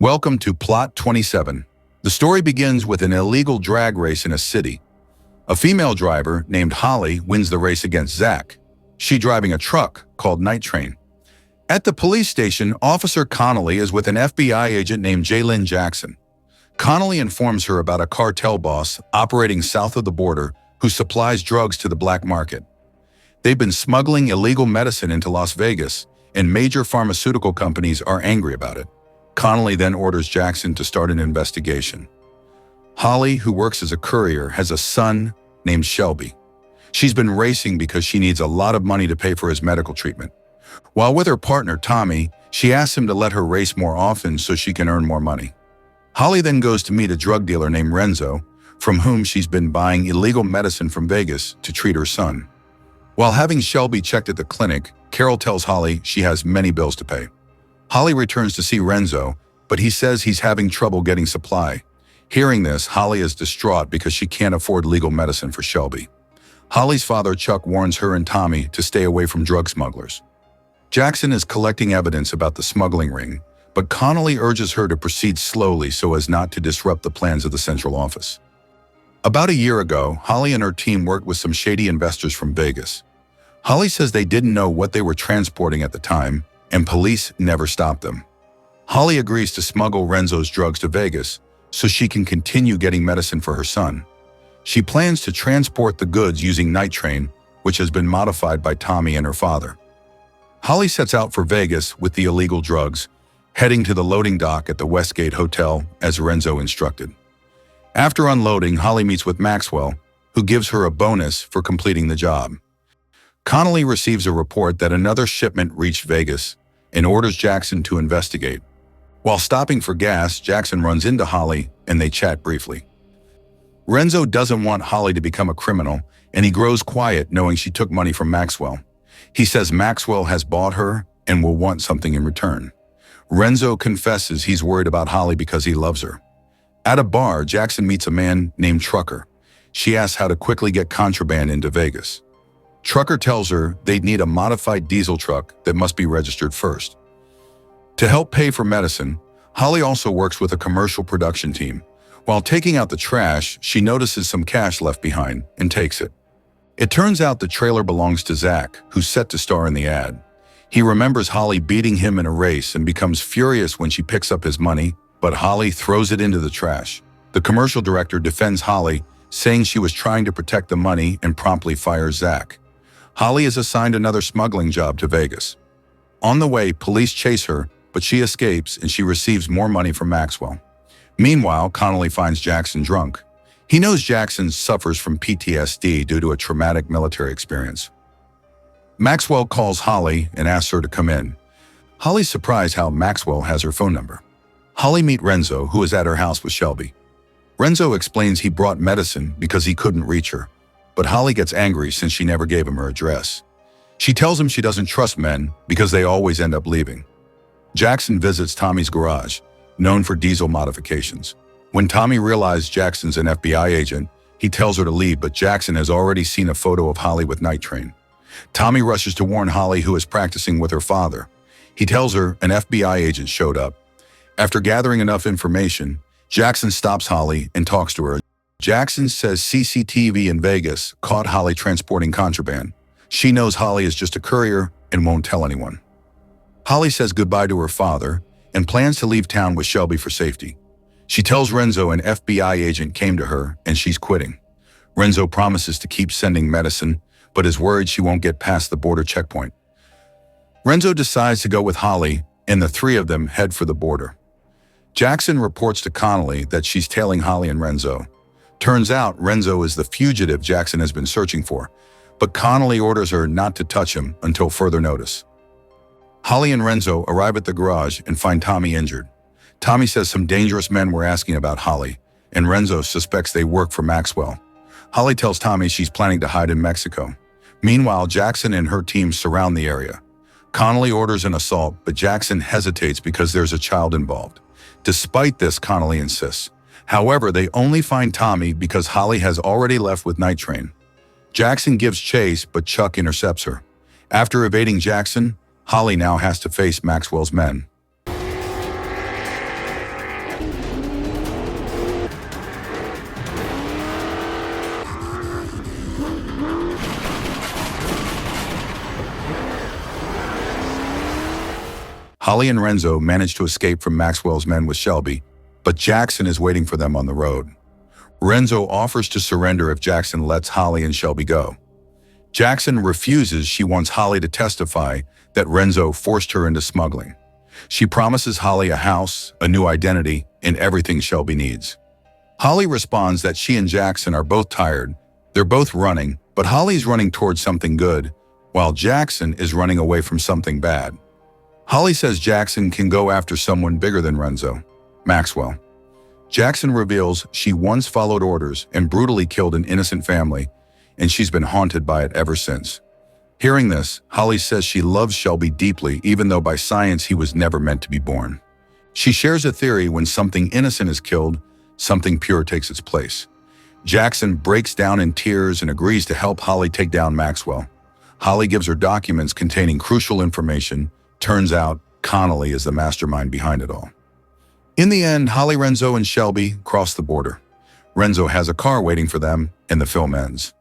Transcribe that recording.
Welcome to Plot 27. The story begins with an illegal drag race in a city. A female driver named Holly wins the race against Zach. She driving a truck called Night Train. At the police station, Officer Connolly is with an FBI agent named Jalen Jackson. Connolly informs her about a cartel boss operating south of the border who supplies drugs to the black market. They've been smuggling illegal medicine into Las Vegas, and major pharmaceutical companies are angry about it. Connolly then orders Jackson to start an investigation. Holly, who works as a courier, has a son named Shelby. She's been racing because she needs a lot of money to pay for his medical treatment. While with her partner, Tommy, she asks him to let her race more often so she can earn more money. Holly then goes to meet a drug dealer named Renzo, from whom she's been buying illegal medicine from Vegas to treat her son. While having Shelby checked at the clinic, Carol tells Holly she has many bills to pay. Holly returns to see Renzo, but he says he's having trouble getting supply. Hearing this, Holly is distraught because she can't afford legal medicine for Shelby. Holly's father, Chuck, warns her and Tommy to stay away from drug smugglers. Jackson is collecting evidence about the smuggling ring, but Connolly urges her to proceed slowly so as not to disrupt the plans of the central office. About a year ago, Holly and her team worked with some shady investors from Vegas. Holly says they didn't know what they were transporting at the time, and police never stopped them. Holly agrees to smuggle Renzo's drugs to Vegas so she can continue getting medicine for her son. She plans to transport the goods using Night Train, which has been modified by Tommy and her father. Holly sets out for Vegas with the illegal drugs, heading to the loading dock at the Westgate Hotel as Renzo instructed. After unloading, Holly meets with Maxwell, who gives her a bonus for completing the job. Connolly receives a report that another shipment reached Vegas and orders Jackson to investigate. While stopping for gas, Jackson runs into Holly and they chat briefly. Renzo doesn't want Holly to become a criminal, and he grows quiet knowing she took money from Maxwell. He says Maxwell has bought her and will want something in return. Renzo confesses he's worried about Holly because he loves her. At a bar, Jackson meets a man named Trucker. She asks how to quickly get contraband into Vegas. Trucker tells her they'd need a modified diesel truck that must be registered first. To help pay for medicine, Holly also works with a commercial production team. While taking out the trash, she notices some cash left behind and takes it. It turns out the trailer belongs to Zach, who's set to star in the ad. He remembers Holly beating him in a race and becomes furious when she picks up his money, but Holly throws it into the trash. The commercial director defends Holly, saying she was trying to protect the money and promptly fires Zach. Holly is assigned another smuggling job to Vegas. On the way, police chase her, but she escapes and she receives more money from Maxwell. Meanwhile, Connolly finds Jackson drunk. He knows Jackson suffers from PTSD due to a traumatic military experience. Maxwell calls Holly and asks her to come in. Holly's surprised how Maxwell has her phone number. Holly meets Renzo, who is at her house with Shelby. Renzo explains he brought medicine because he couldn't reach her, but Holly gets angry since she never gave him her address. She tells him she doesn't trust men because they always end up leaving. Jackson visits Tommy's garage, known for diesel modifications. When Tommy realizes Jackson's an FBI agent, he tells her to leave, but Jackson has already seen a photo of Holly with Night Train. Tommy rushes to warn Holly, who is practicing with her father. He tells her an FBI agent showed up. After gathering enough information, Jackson stops Holly and talks to her. Jackson says CCTV in Vegas caught Holly transporting contraband. She knows Holly is just a courier and won't tell anyone. Holly says goodbye to her father and plans to leave town with Shelby for safety. She tells Renzo an FBI agent came to her and she's quitting. Renzo promises to keep sending medicine, but is worried she won't get past the border checkpoint. Renzo decides to go with Holly, and the three of them head for the border. Jackson reports to Connolly that she's tailing Holly and Renzo. Turns out Renzo is the fugitive Jackson has been searching for, but Connolly orders her not to touch him until further notice. Holly and Renzo arrive at the garage and find Tommy injured. Tommy says some dangerous men were asking about Holly, and Renzo suspects they work for Maxwell. Holly tells Tommy she's planning to hide in Mexico. Meanwhile, Jackson and her team surround the area. Connolly orders an assault, but Jackson hesitates because there's a child involved. Despite this, Connolly insists. However, they only find Tommy because Holly has already left with Night Train. Jackson gives chase, but Chuck intercepts her. After evading Jackson, Holly now has to face Maxwell's men. Holly and Renzo manage to escape from Maxwell's men with Shelby, but Jackson is waiting for them on the road. Renzo offers to surrender if Jackson lets Holly and Shelby go. Jackson refuses. She wants Holly to testify that Renzo forced her into smuggling. She promises Holly a house, a new identity, and everything Shelby needs. Holly responds that she and Jackson are both tired. They're both running, but Holly's running towards something good, while Jackson is running away from something bad. Holly says Jackson can go after someone bigger than Renzo, Maxwell. Jackson reveals she once followed orders and brutally killed an innocent family, and she's been haunted by it ever since. Hearing this, Holly says she loves Shelby deeply, even though by science he was never meant to be born. She shares a theory: when something innocent is killed, something pure takes its place. Jackson breaks down in tears and agrees to help Holly take down Maxwell. Holly gives her documents containing crucial information. Turns out, Connolly is the mastermind behind it all. In the end, Holly, Renzo, and Shelby cross the border. Renzo has a car waiting for them, and the film ends.